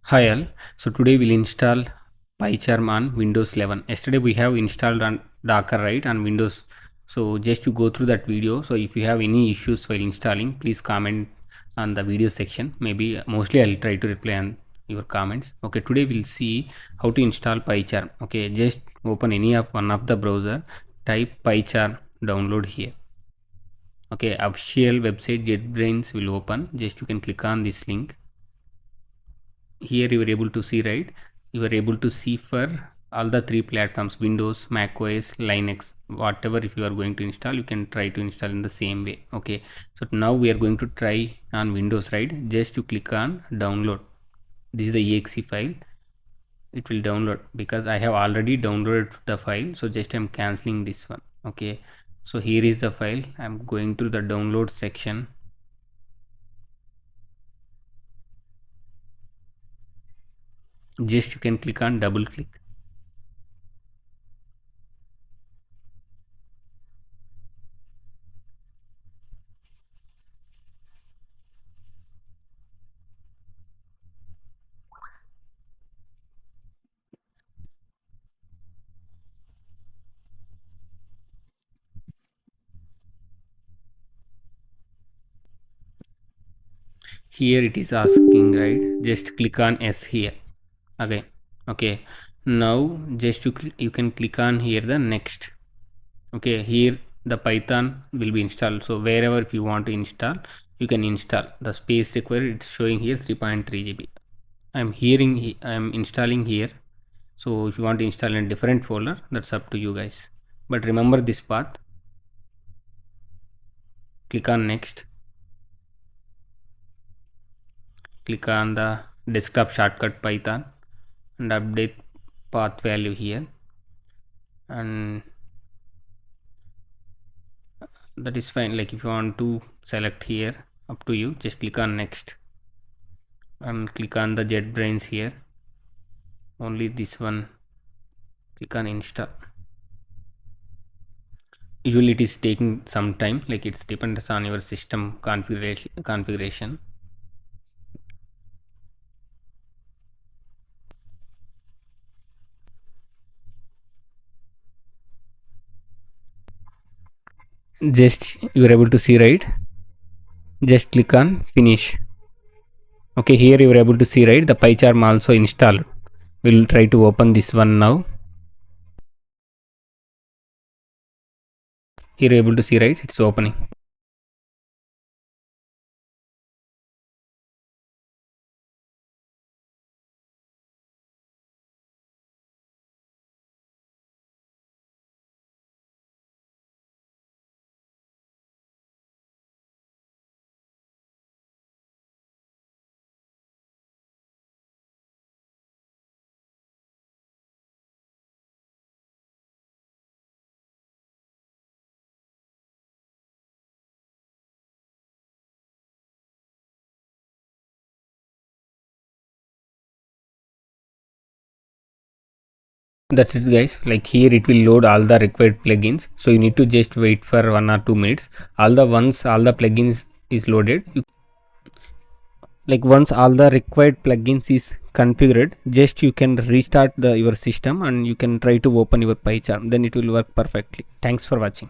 Hi all. So today we'll install PyCharm on Windows 11. Yesterday we have installed on Docker, right, on Windows. So just to go through that video. So if you have any issues while installing, please comment on the video section. Maybe mostly I'll try to reply on your comments. Okay, today we'll see how to install PyCharm. Okay, just open any of one of the browser, type PyCharm, download here. Okay, official website JetBrains will open. Just you can click on this link. Here you are able to see, right, you are able to see for all the three platforms: Windows, Mac OS, Linux. Whatever if you are going to install, you can try to install in the same way. Okay, so now we are going to try on Windows, right? Just to click on download. This is the exe file. It will download because I have already downloaded the file, so just I'm canceling this one. Okay, so here is the file. I'm going through the download section. Just you can click on double click. Here it is asking, right? Just click on S here again. Okay, now just you can click on here the next. Okay, here the Python will be installed. So wherever if you want to install, you can install. The space required, it's showing here 3.3 GB. I'm installing here. So if you want to install in a different folder, that's up to you guys. But remember this path. Click on next. Click on the desktop shortcut Python and update path value here, and that is fine. Like if you want to select here, up to you. Just click on next and click on the JetBrains here, only this one. Click on install. Usually it is taking some time, like it depends on your system configuration. Just you are able to see, right? Just click on finish. Okay, here you are able to see, right, the PyCharm also installed. We'll try to open this one now. Here you're able to see, right, it's opening. That's it guys. Like here it will load all the required plugins, so you need to just wait for 1 or 2 minutes. Once all the plugins is loaded, once all the required plugins is configured, just you can restart your system and you can try to open your PyCharm. Then it will work perfectly. Thanks for watching.